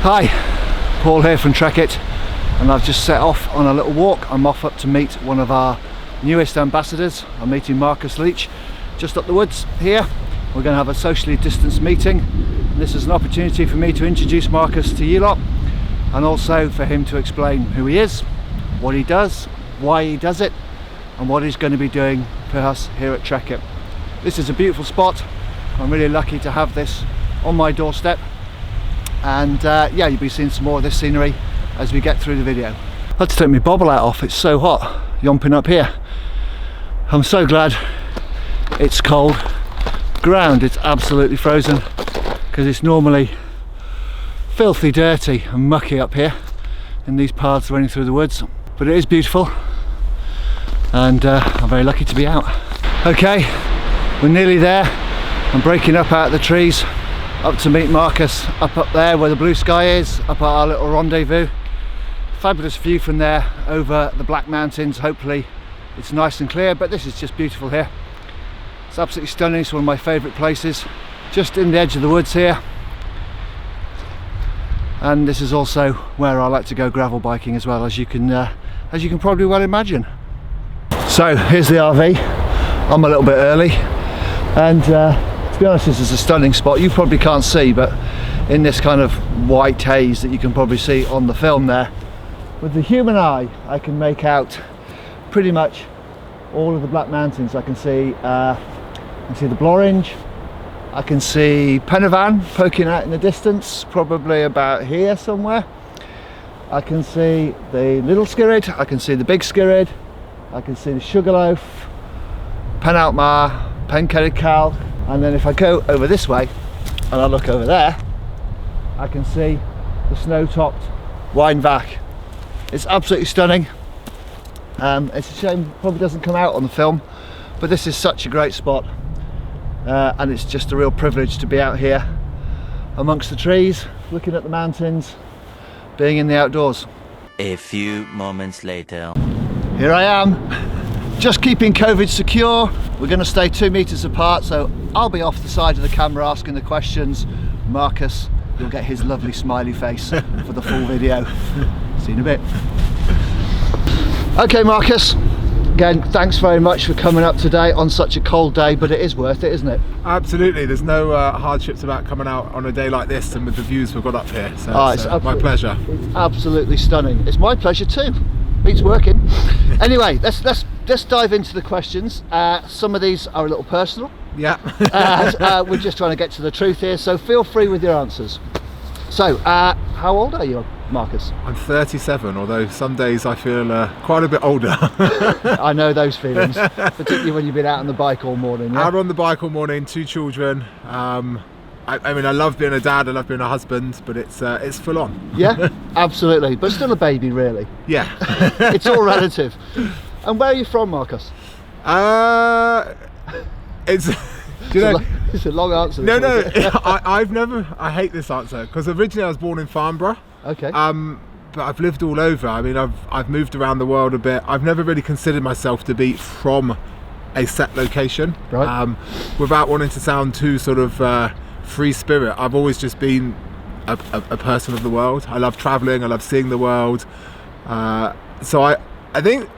Hi, Paul here from Trekitt, and I've just set off on a little walk. I'm off up to meet one of our newest ambassadors. I'm meeting Marcus Leach just up the woods here. We're going to have a socially distanced meeting, and this is an opportunity for me to introduce Marcus to you lot, and also for him to explain who he is, what he does, why he does it, and what he's going to be doing for us here at Trekitt. This is a beautiful spot. I'm really lucky to have this on my doorstep, and yeah, you'll be seeing some more of this scenery as we get through the video. I had to take my bobble hat off, it's so hot yomping up here. I'm so glad it's cold. Ground, it's absolutely frozen, because it's normally filthy dirty and mucky up here in these paths running through the woods, but it is beautiful, and I'm very lucky to be out. Okay, we're nearly there. I'm breaking up out of the trees up to meet Marcus up there where the blue sky is, up at our little rendezvous. Fabulous view from there over the Black Mountains. Hopefully it's nice and clear, but this is just beautiful here. It's absolutely stunning. It's one of my favourite places, just in the edge of the woods here, and this is also where I like to go gravel biking as well, as you can probably well imagine. So here's the RV. I'm a little bit early, and to be honest, this is a stunning spot. You probably can't see, but in this kind of white haze that you can probably see on the film there, with the human eye I can make out pretty much all of the Black Mountains. I can see the Blorange, I can see Penavan poking out in the distance, probably about here somewhere. I can see the Little Skirrid, I can see the Big Skirrid, I can see the Sugarloaf, Pen Altmar, Pen Cerrig, and then if I go over this way and I look over there, I can see the snow-topped Wijnvaak. It's absolutely stunning. It's a shame it probably doesn't come out on the film, but this is such a great spot, and it's just a real privilege to be out here amongst the trees, looking at the mountains, being in the outdoors. A few moments later. Here I am, just keeping COVID secure. We're going to stay 2 meters apart, so I'll be off the side of the camera asking the questions. Marcus, you'll get his lovely smiley face for the full video. See you in a bit. Okay, Marcus, again, thanks very much for coming up today on such a cold day, but it is worth it, isn't it? Absolutely, there's no hardships about coming out on a day like this and with the views we've got up here, so it's my pleasure. It's absolutely stunning. It's my pleasure too. Beats working. Anyway, let's dive into the questions. Some of these are a little personal. Yeah. We're just trying to get to the truth here, so feel free with your answers. So, how old are you, Marcus? I'm 37, although some days I feel quite a bit older. I know those feelings, particularly when you've been out on the bike all morning. Yeah? Out on the bike all morning, 2 children. I mean, I love being a dad, I love being a husband, but it's full on. Yeah, absolutely, but still a baby, really. Yeah. It's all relative. And where are you from, Marcus? It's a long answer. No, I hate this answer, because originally I was born in Farnborough. Okay. But I've lived all over. I mean, I've moved around the world a bit. I've never really considered myself to be from a set location. Right. Without wanting to sound too sort of free spirit, I've always just been a person of the world. I love traveling, I love seeing the world. So I think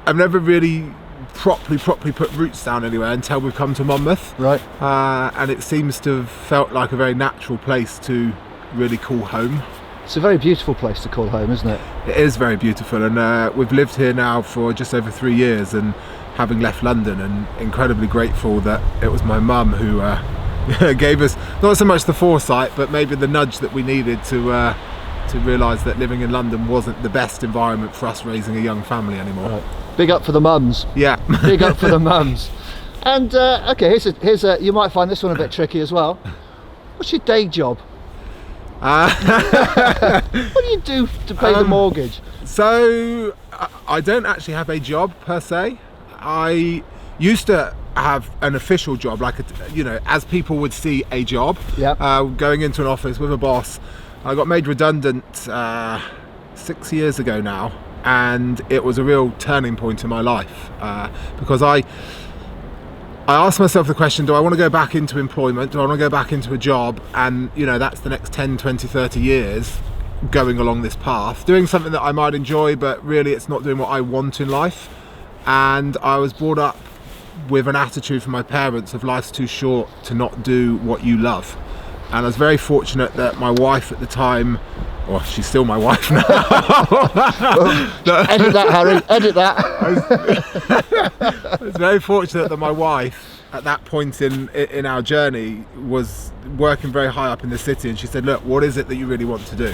I've never really properly put roots down anywhere until we've come to Monmouth. Right. And it seems to have felt like a very natural place to really call home. It's a very beautiful place to call home, isn't it? It is very beautiful, and we've lived here now for just over 3 years, and having left London, and incredibly grateful that it was my mum who gave us not so much the foresight, but maybe the nudge that we needed to realise that living in London wasn't the best environment for us raising a young family anymore. Right. Big up for the mums. Yeah. Big up for the mums. And okay, here's a you might find this one a bit tricky as well. What's your day job? What do you do to pay the mortgage? So I don't actually have a job per se. I used to have an official job, like as people would see a job. Yeah. Going into an office with a boss. I got made redundant 6 years ago now, and it was a real turning point in my life, because I asked myself the question, do I want to go back into employment? Do I want to go back into a job? And that's the next 10, 20, 30 years. going along this path, doing something that I might enjoy, but really it's not doing what I want in life. And I was brought up with an attitude from my parents of life's too short to not do what you love. And I was very fortunate that my wife at the time, well, she's still my wife now. Edit that, Harry, edit that. I was very fortunate that my wife at that point in our journey was working very high up in the city, and she said, look, what is it that you really want to do?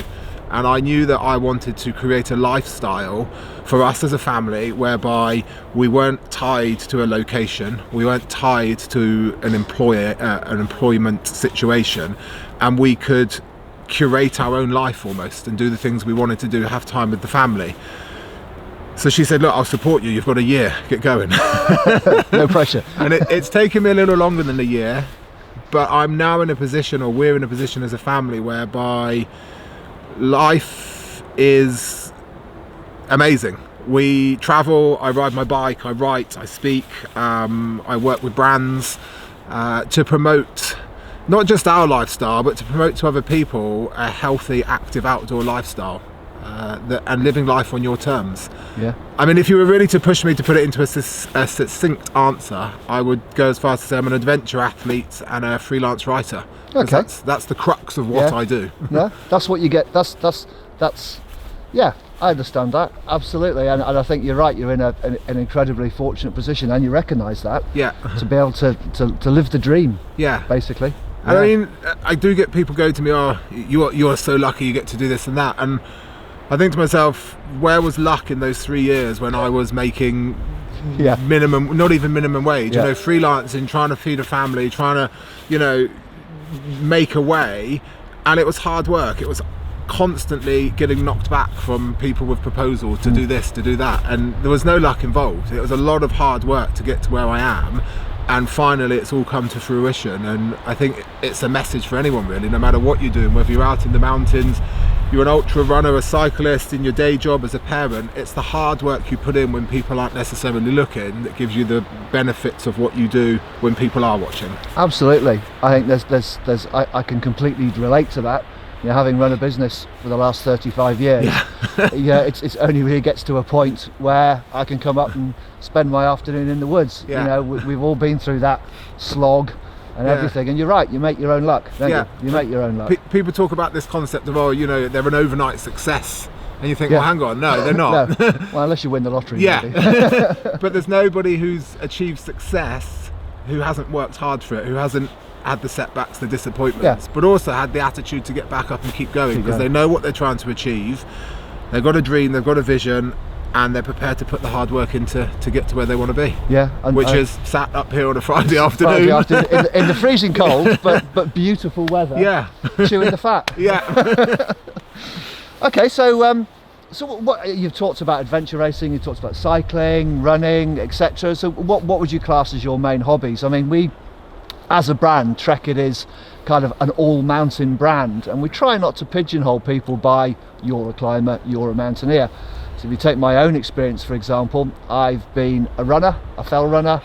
And I knew that I wanted to create a lifestyle for us as a family whereby we weren't tied to a location, we weren't tied to an employment situation, and we could curate our own life almost and do the things we wanted to do, have time with the family. So she said, look, I'll support you, you've got a year, get going. No pressure. And it's taken me a little longer than a year, but I'm now in a position, or we're in a position as a family, whereby life is amazing. We travel, I ride my bike, I write, I speak, I work with brands to promote not just our lifestyle, but to promote to other people a healthy, active outdoor lifestyle and living life on your terms. Yeah. I mean, if you were really to push me to put it into a succinct answer, I would go as far as to say I'm an adventure athlete and a freelance writer. Okay. That's the crux of what Yeah. I do. No, that's what you get. That's yeah, I understand that, absolutely. And I think you're right, you're in an incredibly fortunate position, and you recognise that. Yeah. To be able to live the dream. Yeah. Basically. And Yeah. I mean, I do get people go to me, oh, you're so lucky you get to do this and that. And I think to myself, where was luck in those 3 years when I was making minimum, not even minimum wage, Yeah. you know, freelancing, trying to feed a family, trying to, you know, make a way. And it was hard work. It was constantly getting knocked back from people with proposals to do this, to do that. And there was no luck involved. It was a lot of hard work to get to where I am. And finally it's all come to fruition, and I think it's a message for anyone really, no matter what you're doing, whether you're out in the mountains, you're an ultra runner, a cyclist, in your day job, as a parent. It's the hard work you put in when people aren't necessarily looking that gives you the benefits of what you do when people are watching. Absolutely. I think I can completely relate to that. You know, having run a business for the last 35 years, yeah, it's only really gets to a point where I can come up and spend my afternoon in the woods. Yeah. You know, we've all been through that slog and everything, and you're right, you make your own luck, don't you? You make your own luck. People talk about this concept of, oh, you know, they're an overnight success, and you think, well, hang on, no, they're not. No. Well, unless you win the lottery. Yeah. Maybe. But there's nobody who's achieved success who hasn't worked hard for it, who hasn't had the setbacks, the disappointments, but also had the attitude to get back up and keep going, because they know what they're trying to achieve. They've got a dream, they've got a vision, and they're prepared to put the hard work into to get to where they want to be. Yeah, which is sat up here on a Friday afternoon in the freezing cold, but beautiful weather. Yeah, chewing the fat. Yeah. Okay, so what you've talked about adventure racing, you talked about cycling, running, etc. So what would you class as your main hobbies? I mean, we, as a brand, Trekitt is kind of an all-mountain brand, and we try not to pigeonhole people by you're a climber, you're a mountaineer. So if you take my own experience, for example, I've been a runner, a fell runner,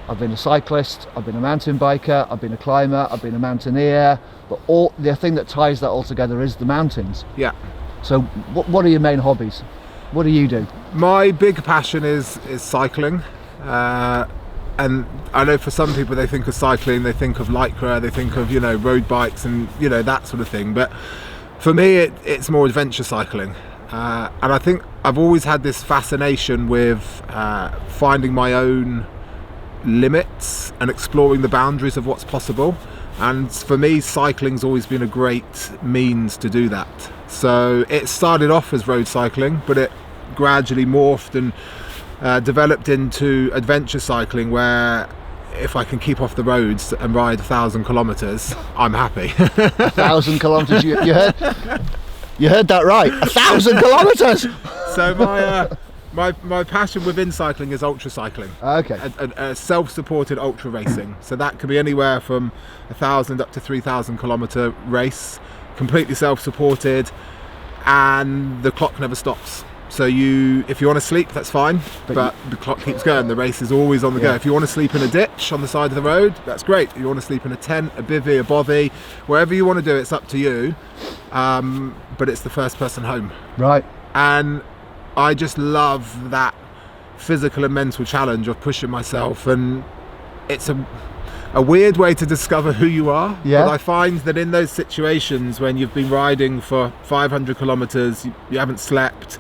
I've been a cyclist, I've been a mountain biker, I've been a climber, I've been a mountaineer, but the thing that ties that all together is the mountains. Yeah. So what are your main hobbies? What do you do? My big passion is cycling. And I know for some people, they think of cycling, they think of lycra, they think of, you know, road bikes and, you know, that sort of thing. But for me, it's more adventure cycling. And I think I've always had this fascination with finding my own limits and exploring the boundaries of what's possible. And for me, cycling's always been a great means to do that. So it started off as road cycling, but it gradually morphed and developed into adventure cycling, where if I can keep off the roads and ride 1,000 kilometres, I'm happy. 1,000 kilometres, you heard that right, 1,000 kilometres! So my passion within cycling is ultra cycling. Okay. A self-supported ultra racing. So that can be anywhere from 1,000 up to 3,000 kilometre race, completely self-supported, and the clock never stops. So if you want to sleep, that's fine, but the clock keeps going. The race is always on the go. If you want to sleep in a ditch on the side of the road, that's great. If you want to sleep in a tent, a bivvy, a bovvy, wherever you want to do, it's up to you. But it's the first person home. Right. And I just love that physical and mental challenge of pushing myself, and it's a weird way to discover who you are. But I find that in those situations when you've been riding for 500 kilometers, you haven't slept,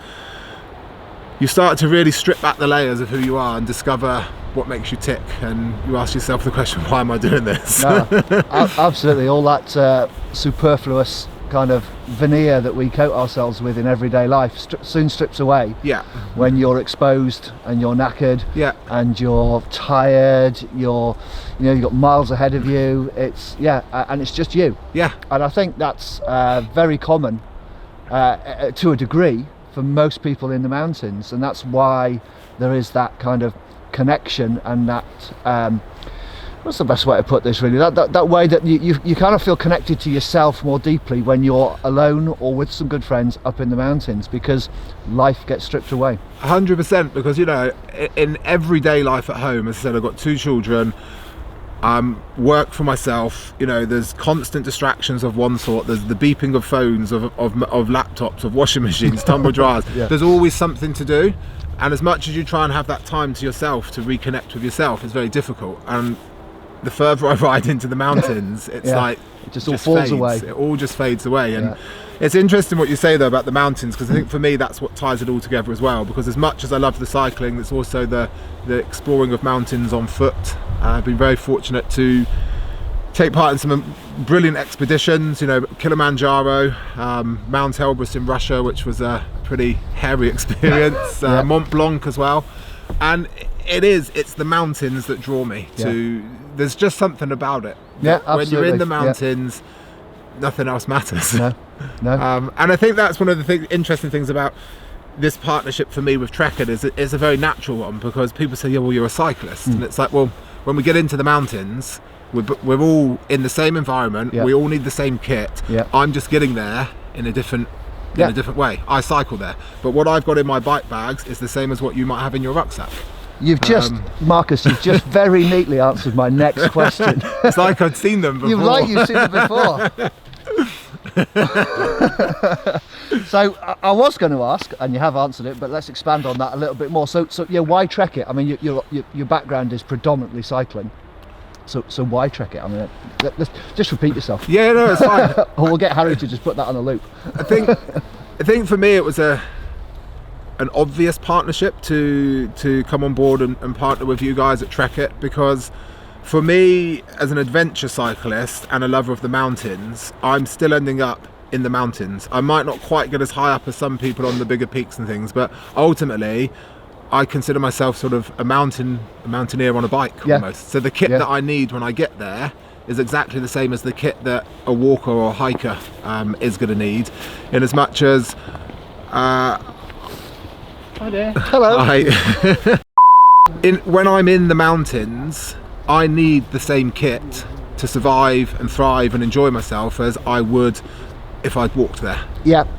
you start to really strip back the layers of who you are and discover what makes you tick, and you ask yourself the question, why am I doing this? No, absolutely. All that superfluous kind of veneer that we coat ourselves with in everyday life soon strips away when you're exposed and you're knackered and you're tired, you've got miles ahead of you. It's and it's just you. And I think that's very common to a degree for most people in the mountains, and that's why there is that kind of connection and that what's the best way to put this, really, that way that you kind of feel connected to yourself more deeply when you're alone or with some good friends up in the mountains, because life gets stripped away. 100%, because in everyday life at home, as I said, I've got 2 children, work for myself, there's constant distractions of one sort. There's the beeping of phones, of laptops, of washing machines, tumble dryers. There's always something to do, and as much as you try and have that time to yourself to reconnect with yourself, it's very difficult. And the further I ride into the mountains, it's like it just all falls fades. away. It all just fades away. And it's interesting what you say though about the mountains, because I think for me that's what ties it all together as well, because as much as I love the cycling, there's also the exploring of mountains on foot. I've been very fortunate to take part in some brilliant expeditions, Kilimanjaro, Mount Elbrus in Russia, which was a pretty hairy experience, Mont Blanc as well. And it's the mountains that draw me to. There's just something about it. When you're in the mountains, nothing else matters. No. And I think that's one of the interesting things about this partnership for me with Trekitt is it's a very natural one, because people say, well, you're a cyclist, and it's like, well, when we get into the mountains, we're all in the same environment. We all need the same kit. I'm just getting there in a different way. I cycle there, but what I've got in my bike bags is the same as what you might have in your rucksack. Marcus, you've just very neatly answered my next question. It's like I'd seen them before. You've seen them before. So I was going to ask, and you have answered it, but let's expand on that a little bit more. So why Trekitt? I mean, your background is predominantly cycling. So why Trekitt? I mean, let's just repeat yourself. Yeah, no, it's fine. Or we'll get Harry to just put that on a loop. I think for me it was an obvious partnership to come on board and partner with you guys at Trekitt, because for me, as an adventure cyclist and a lover of the mountains, I'm still ending up in the mountains. I might not quite get as high up as some people on the bigger peaks and things, but ultimately I consider myself sort of a mountaineer on a bike almost. So the kit that I need when I get there is exactly the same as the kit that a walker or a hiker is going to need, in as much as Hi there. Hello. When I'm in the mountains, I need the same kit to survive and thrive and enjoy myself as I would if I'd walked there.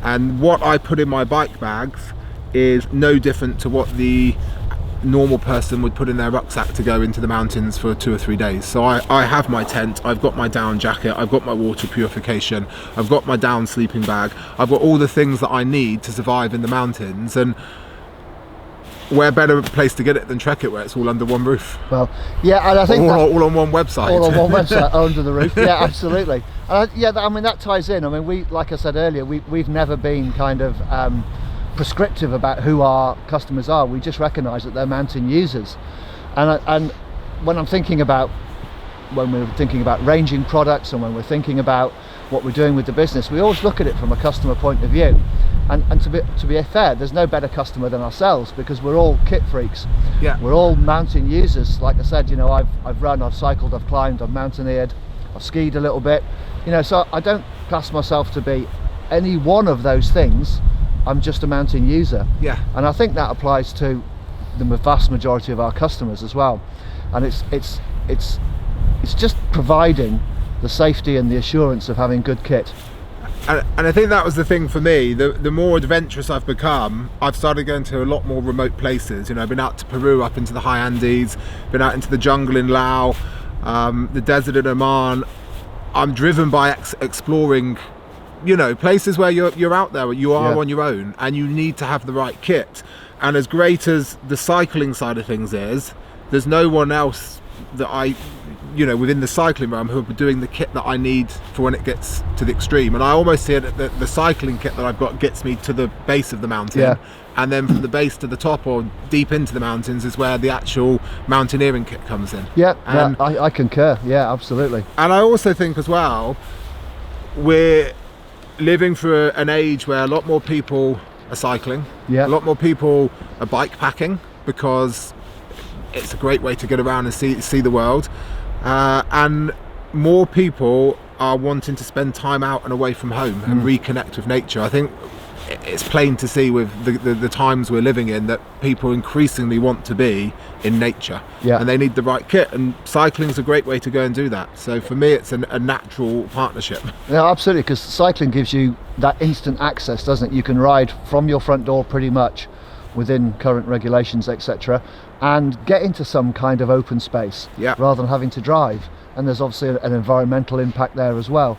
And what I put in my bike bags is no different to what the normal person would put in their rucksack to go into the mountains for 2 or 3 days. So I have my tent, I've got my down jacket, I've got my water purification, I've got my down sleeping bag, I've got all the things that I need to survive in the mountains. And where better place to get it than Trekitt, where it's all under one roof? Well, and I think all on one website. All on one website, under the roof. Yeah, absolutely. I mean, that ties in. I mean, we, like I said earlier, we've never been kind of prescriptive about who our customers are. We just recognise that they're mountain users, and when we're thinking about ranging products, and when we're thinking about what we're doing with the business, we always look at it from a customer point of view. And to be fair, there's no better customer than ourselves, because we're all kit freaks. We're all mountain users. Like I said, I've run, I've cycled, I've climbed, I've mountaineered, I've skied a little bit. So I don't class myself to be any one of those things. I'm just a mountain user. And I think that applies to the vast majority of our customers as well. And it's just providing the safety and the assurance of having good kit. And I think that was the thing for me. The more adventurous I've become, I've started going to a lot more remote places. You know, I've been out to Peru, up into the high Andes, been out into the jungle in Laos, the desert in Oman. I'm driven by exploring, you know, places where you're out there, you are on your own, and you need to have the right kit. And as great as the cycling side of things is, there's no one else that you know, within the cycling realm who are doing the kit that I need for when it gets to the extreme. And I almost see it that the cycling kit that I've got gets me to the base of the mountain, and then from the base to the top or deep into the mountains is where the actual mountaineering kit comes in. I concur. Yeah, absolutely. And I also think as well, we're living through an age where a lot more people are cycling, a lot more people are bike packing, because it's a great way to get around and see the world, and more people are wanting to spend time out and away from home and reconnect with nature. I think it's plain to see with the times we're living in that people increasingly want to be in nature, and they need the right kit, and cycling's a great way to go and do that. So for me, it's a natural partnership. Yeah, absolutely, because cycling gives you that instant access, doesn't it? You can ride from your front door pretty much within current regulations, etc., and get into some kind of open space rather than having to drive. And there's obviously an environmental impact there as well.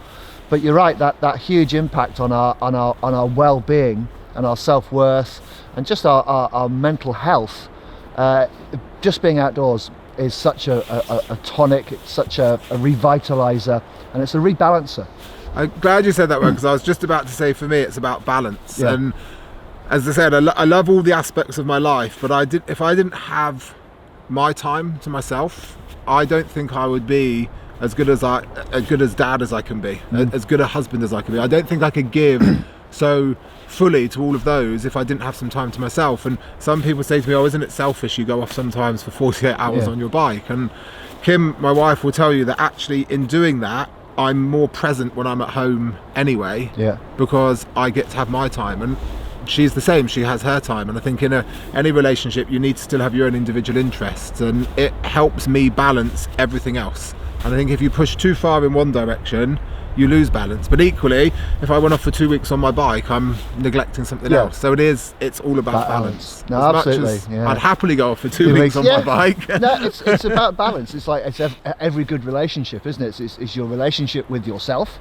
But you're right, that huge impact on our well-being and our self-worth and just our mental health. Just being outdoors is such a tonic, it's such a revitalizer, and it's a rebalancer. I'm glad you said that word, because I was just about to say, for me, it's about balance. And as I said, I love all the aspects of my life, but if I didn't have my time to myself, I don't think I would be as good as dad as I can be, as good a husband as I can be. I don't think I could give so fully to all of those if I didn't have some time to myself. And some people say to me, oh, isn't it selfish you go off sometimes for 48 hours on your bike? And Kim, my wife, will tell you that actually in doing that, I'm more present when I'm at home anyway, because I get to have my time. And she's the same, she has her time. And I think in any relationship, you need to still have your own individual interests, and it helps me balance everything else. And I think if you push too far in one direction, you lose balance. But equally, if I went off for 2 weeks on my bike, I'm neglecting something else. So it's all about balance. No, as absolutely. Much as I'd happily go off for 2 weeks on my bike. No, it's about balance. It's like every good relationship, isn't it? It's your relationship with yourself.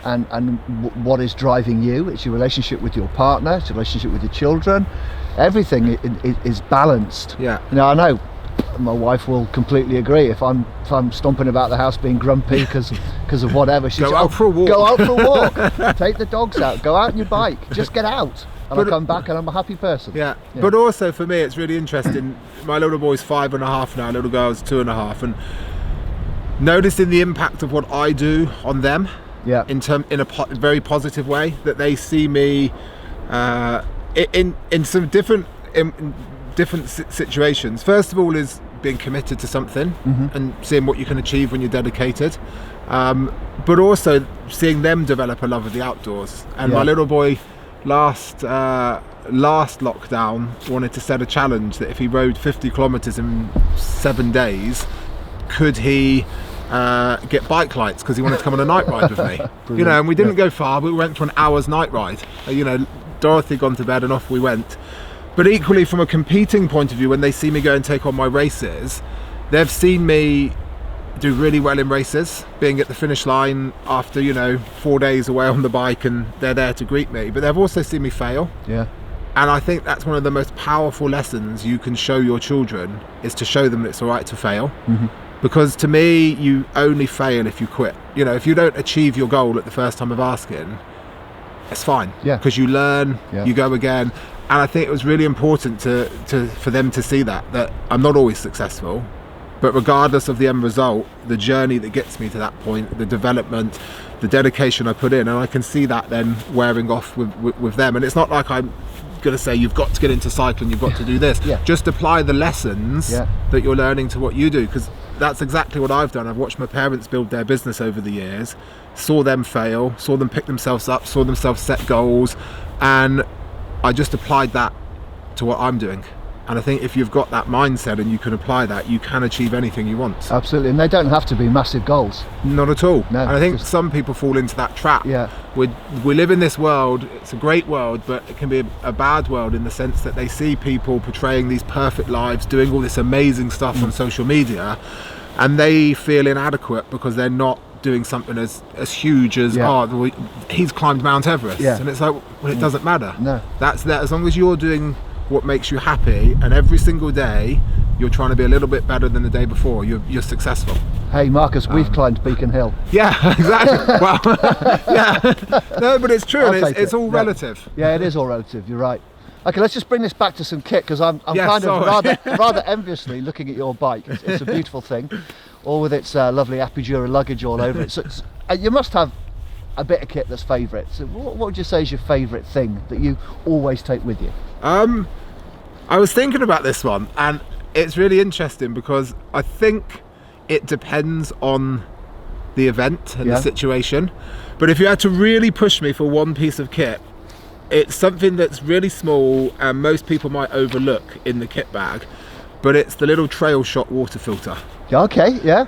And what is driving you. It's your relationship with your partner, it's your relationship with your children. Everything is balanced. Now I know my wife will completely agree. If I'm stomping about the house being grumpy because of whatever, she's go out for a walk. Go out for a walk. Take the dogs out. Go out on your bike. Just get out. And I come back and I'm a happy person. But also for me, it's really interesting. My little boy's 5.5 now. Little girl's 2.5, and noticing the impact of what I do on them. In a very positive way, that they see me in some different situations. First of all is being committed to something and seeing what you can achieve when you're dedicated, but also seeing them develop a love of the outdoors. And my little boy last lockdown wanted to set a challenge that if he rode 50 kilometers in 7 days, could he get bike lights, because he wanted to come on a night ride with me. You know, and we didn't go far, but we went for an hour's night ride. You know, Dorothy had gone to bed and off we went. But equally, from a competing point of view, when they see me go and take on my races, they've seen me do really well in races, being at the finish line after, you know, 4 days away on the bike, and they're there to greet me. But they've also seen me fail. And I think that's one of the most powerful lessons you can show your children, is to show them that it's all right to fail. Because to me, you only fail if you quit. You know, if you don't achieve your goal at the first time of asking, it's fine. Because you learn, you go again. And I think it was really important for them to see that I'm not always successful, but regardless of the end result, the journey that gets me to that point, the development, the dedication I put in, and I can see that then wearing off with them. And it's not like I'm going to say you've got to get into cycling, you've got to do this. Just apply the lessons that you're learning to what you do, because that's exactly what I've done. I've watched my parents build their business over the years, saw them fail, saw them pick themselves up, saw themselves set goals, and I just applied that to what I'm doing. And I think if you've got that mindset and you can apply that, you can achieve anything you want. Absolutely, and they don't have to be massive goals. Not at all. No, and I think just... some people fall into that trap. Yeah. We live in this world, it's a great world, but it can be a bad world in the sense that they see people portraying these perfect lives, doing all this amazing stuff on social media, and they feel inadequate because they're not doing something as huge as he's climbed Mount Everest. And it's like, well, it doesn't matter. No. That's that. As long as you're doing what makes you happy, and every single day you're trying to be a little bit better than the day before, you're successful. Hey Marcus, we've climbed Beacon Hill. Yeah, exactly. Well, yeah. No, but it's true, and it's all relative. Yeah, it is all relative, you're right. Okay, let's just bring this back to some kit, because I'm kind of rather enviously looking at your bike. It's a beautiful thing, all with its lovely Apidura luggage all over it. So you must have a bit of kit that's favourite. So what would you say is your favourite thing that you always take with you? I was thinking about this one, and it's really interesting because I think it depends on the event and the situation. But if you had to really push me for one piece of kit, it's something that's really small and most people might overlook in the kit bag, but it's the little trail shot water filter. Okay, yeah.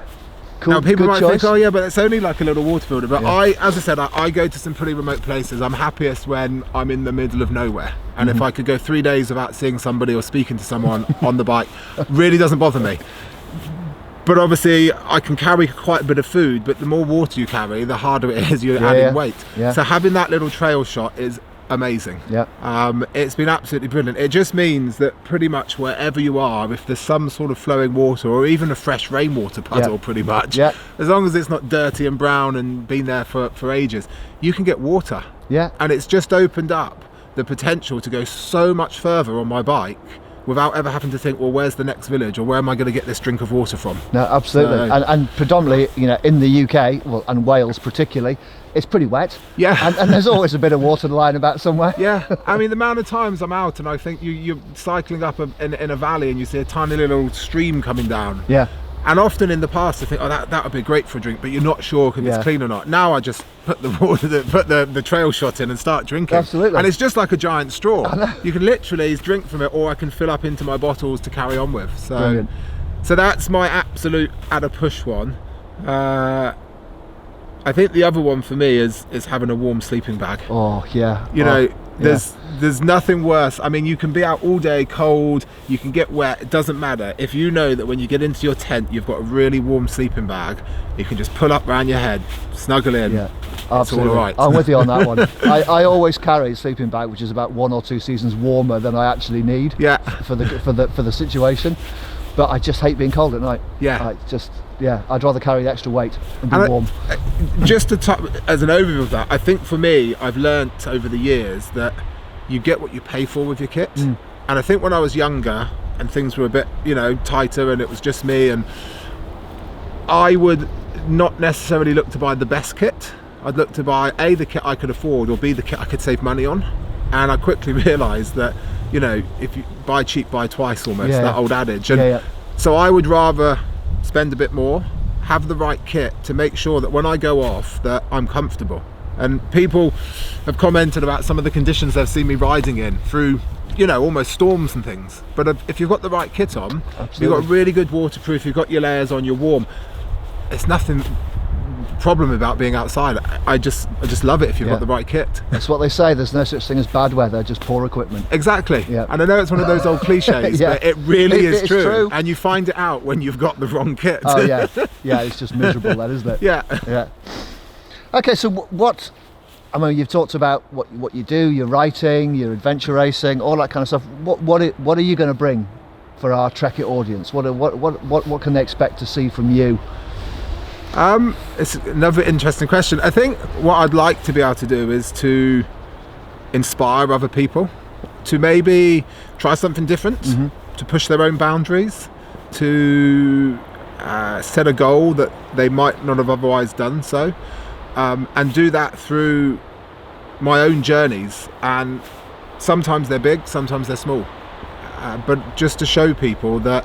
Cool, now people might choice. think, oh yeah, but it's only like a little water filter. But as I said, I go to some pretty remote places. I'm happiest when I'm in the middle of nowhere. And if I could go 3 days without seeing somebody or speaking to someone on the bike, really doesn't bother me. But obviously I can carry quite a bit of food, but the more water you carry, the harder it is you're adding weight. So having that little trail shot is amazing. It's been absolutely brilliant. It just means that pretty much wherever you are, if there's some sort of flowing water or even a fresh rainwater puddle, pretty much, as long as it's not dirty and brown and been there for ages, you can get water. And it's just opened up the potential to go so much further on my bike without ever having to think, well, where's the next village, or where am I going to get this drink of water from? No, absolutely. And predominantly, you know, in the UK, well, and Wales particularly, it's pretty wet. And there's always a bit of water lying about somewhere. I mean, the amount of times I'm out and I think you're cycling up in a valley and you see a tiny little stream coming down. And often in the past I think, oh, that would be great for a drink, but you're not sure if it's clean or not. Now I just put the water, put the trail shot in and start drinking. Absolutely. And it's just like a giant straw. You can literally drink from it, or I can fill up into my bottles to carry on with. So, brilliant. So that's my absolute add a push one. I think the other one for me is having a warm sleeping bag. Oh yeah. You know, there's nothing worse. I mean, you can be out all day cold, you can get wet, it doesn't matter. If you know that when you get into your tent you've got a really warm sleeping bag, you can just pull up around your head, snuggle in. It's all right. I'm with you on that one. I always carry a sleeping bag which is about 1 or 2 seasons warmer than I actually need for the situation. But I just hate being cold at night. I'd rather carry the extra weight and be warm. Just as an overview of that, I think for me, I've learnt over the years that you get what you pay for with your kit. And I think when I was younger and things were a bit, you know, tighter and it was just me, and I would not necessarily look to buy the best kit. I'd look to buy A, the kit I could afford, or B, the kit I could save money on. And I quickly realised that, you know, if you buy cheap, buy twice almost, that old adage. And so I would rather spend a bit more, have the right kit to make sure that when I go off that I'm comfortable. And people have commented about some of the conditions they've seen me riding in through, you know, almost storms and things. But if you've got the right kit on, you've got really good waterproof, you've got your layers on, you're warm, it's nothing problem about being outside. I just love it if you've got the right kit. That's what they say, there's no such thing as bad weather, just poor equipment. Exactly. And I know it's one of those old cliches, but it really is true. And you find it out when you've got the wrong kit. Oh yeah, it's just miserable then, isn't it? Okay, so what, I mean, you've talked about what you do, your writing, your adventure racing, all that kind of stuff. What are you going to bring for our Trekitt audience? What can they expect to see from you? It's another interesting question. I think what I'd like to be able to do is to inspire other people to maybe try something different, to push their own boundaries, to set a goal that they might not have otherwise done so, and do that through my own journeys. And sometimes they're big, sometimes they're small, but just to show people that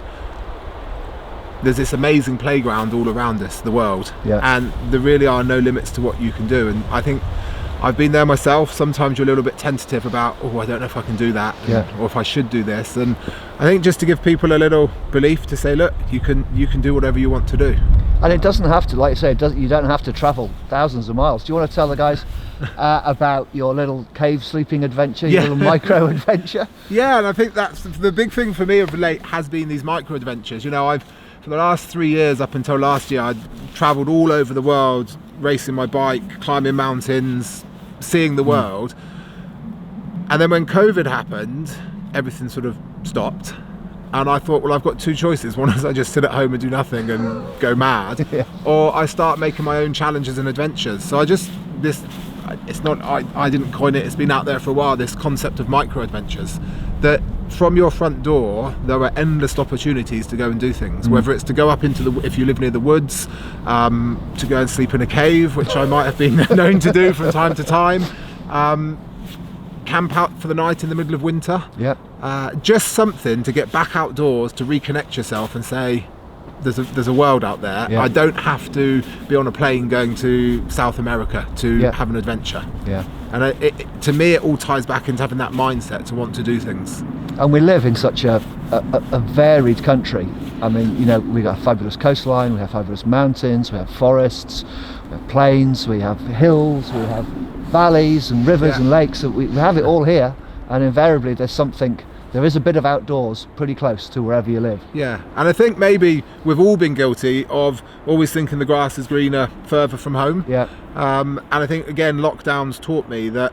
there's this amazing playground all around us, the world, and there really are no limits to what you can do. And I think I've been there myself. Sometimes you're a little bit tentative about, oh, I don't know if I can do that, or if I should do this. And I think just to give people a little belief to say, look, you can do whatever you want to do. And it doesn't have to, like you say, you don't have to travel thousands of miles. Do you want to tell the guys about your little cave sleeping adventure, your little micro adventure? Yeah, and I think that's the big thing for me of late has been these micro adventures. You know, for the last 3 years up until last year, I'd travelled all over the world, racing my bike, climbing mountains, seeing the world. And then when COVID happened, everything sort of stopped. And I thought, well, I've got two choices. One is I just sit at home and do nothing and go mad, or I start making my own challenges and adventures. So I didn't coin it, it's been out there for a while, this concept of micro adventures, that from your front door there are endless opportunities to go and do things, whether it's to go up into if you live near the woods, to go and sleep in a cave, which I might have been known to do from time to time, camp out for the night in the middle of winter. Just something to get back outdoors, to reconnect yourself and say, there's a world out there. I don't have to be on a plane going to South America to have an adventure. And to me, it all ties back into having that mindset to want to do things. And we live in such a varied country. I mean, you know, we've got a fabulous coastline, we have fabulous mountains, we have forests, we have plains, we have hills, we have valleys and rivers and lakes. We have it all here, and invariably there is a bit of outdoors pretty close to wherever you live. Yeah, and I think maybe we've all been guilty of always thinking the grass is greener further from home. And I think, again, lockdowns taught me that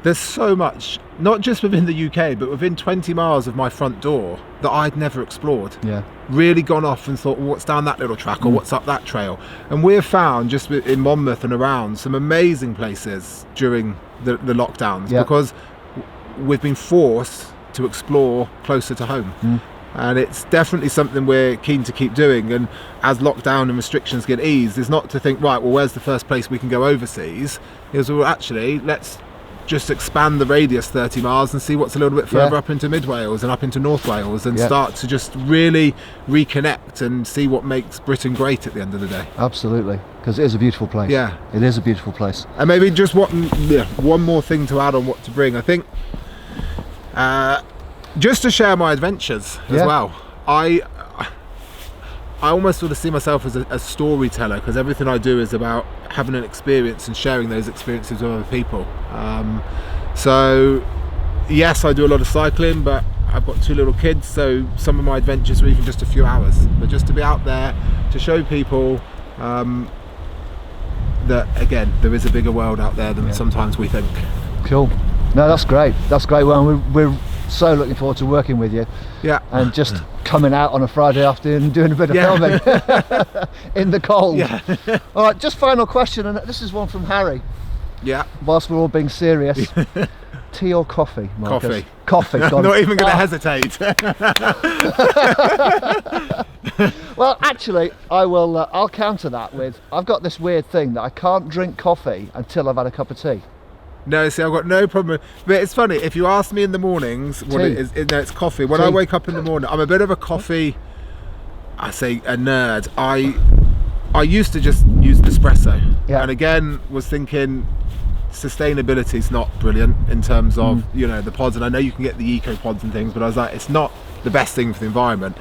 there's so much, not just within the UK, but within 20 miles of my front door that I'd never explored. Really gone off and thought, well, what's down that little track, or what's up that trail? And we've found, just in Monmouth and around, some amazing places during the lockdowns, because we've been forced to explore closer to home. And it's definitely something we're keen to keep doing. And as lockdown and restrictions get eased, it's not to think, right, well, where's the first place we can go overseas? It's, well, actually, let's just expand the radius 30 miles and see what's a little bit further up into Mid Wales and up into North Wales, and start to just really reconnect and see what makes Britain great at the end of the day. Absolutely, because it is a beautiful place. It is a beautiful place. And maybe just one more thing to add on what to bring. I think just to share my adventures as well. I almost sort of see myself as a storyteller, because everything I do is about having an experience and sharing those experiences with other people. So yes, I do a lot of cycling, but I've got two little kids, so some of my adventures are even just a few hours. But just to be out there to show people that, again, there is a bigger world out there than sometimes we think. Cool. No, that's great. That's great. Well, we're so looking forward to working with you. And just coming out on a Friday afternoon and doing a bit of filming in the cold. All right, just final question, and this is one from Harry. Whilst we're all being serious, tea or coffee, Marcus? Coffee. I'm not even going to hesitate. Well, actually, I'll counter that with, I've got this weird thing that I can't drink coffee until I've had a cup of tea. No, see, I've got no problem. But it's funny, if you ask me in the mornings what it is, no, it's coffee. When I wake up in the morning, I'm a bit of a coffee, I say a nerd. I used to just use Nespresso. And again, was thinking sustainability is not brilliant in terms of, you know, the pods. And I know you can get the eco pods and things, but I was like, it's not the best thing for the environment.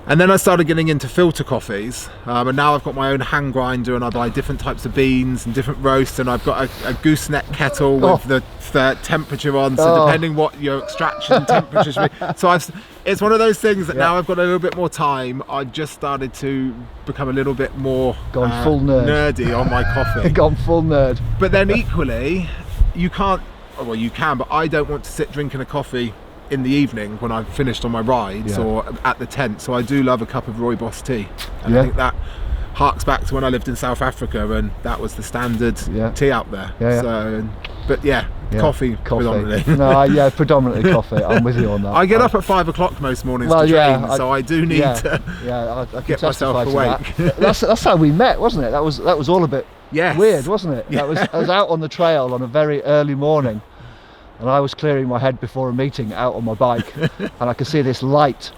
And then I started getting into filter coffees, and now I've got my own hand grinder, and I buy different types of beans and different roasts, and I've got a gooseneck kettle with the temperature on, so depending what your extraction temperature should be. So it's one of those things that now I've got a little bit more time, I just started to become a little bit more full nerdy on my coffee. Gone full nerd. But then equally, you can't, well, you can, but I don't want to sit drinking a coffee in the evening when I've finished on my rides or at the tent. So I do love a cup of Rooibos tea, and I think that harks back to when I lived in South Africa, and that was the standard tea out there. So, but coffee predominantly. No, predominantly coffee. I'm with you on that. I get up at 5 o'clock most mornings to train, so I do need to I get myself awake. That's how we met, wasn't it? That was all a bit weird, wasn't it? I was out on the trail on a very early morning, and I was clearing my head before a meeting out on my bike, and I could see this light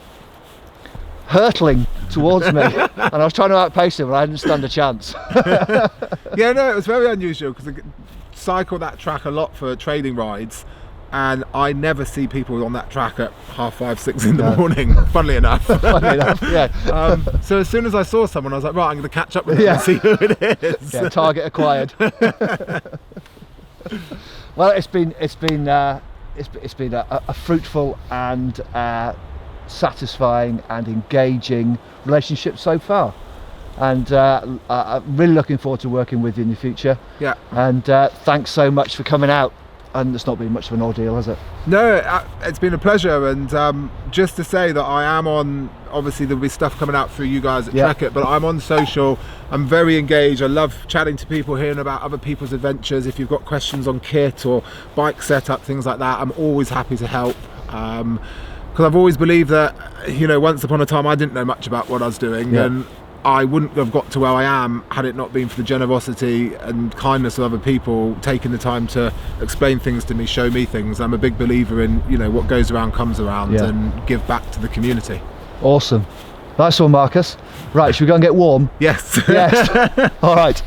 hurtling towards me, and I was trying to outpace him, and I didn't stand a chance. No, it was very unusual, because cycle that track a lot for training rides, and I never see people on that track at 5:30, 6 in the morning, funnily enough. Funny enough, yeah. So as soon as I saw someone, I was like, right, I'm going to catch up with them and see who it is. Yeah, target acquired. Well, it's been a fruitful and satisfying and engaging relationship so far, and I'm really looking forward to working with you in the future. Yeah. And thanks so much for coming out. And it's not been much of an ordeal, has it? No, it's been a pleasure, and just to say that I am on, obviously there'll be stuff coming out through you guys at Trekitt, but I'm on social, I'm very engaged, I love chatting to people, hearing about other people's adventures. If you've got questions on kit or bike setup, things like that, I'm always happy to help. Because I've always believed that, you know, once upon a time I didn't know much about what I was doing, and I wouldn't have got to where I am had it not been for the generosity and kindness of other people taking the time to explain things to me, show me things. I'm a big believer in, you know, what goes around comes around, and give back to the community. Awesome. Nice one, Marcus. Right, should we go and get warm? Yes. Yes. All right.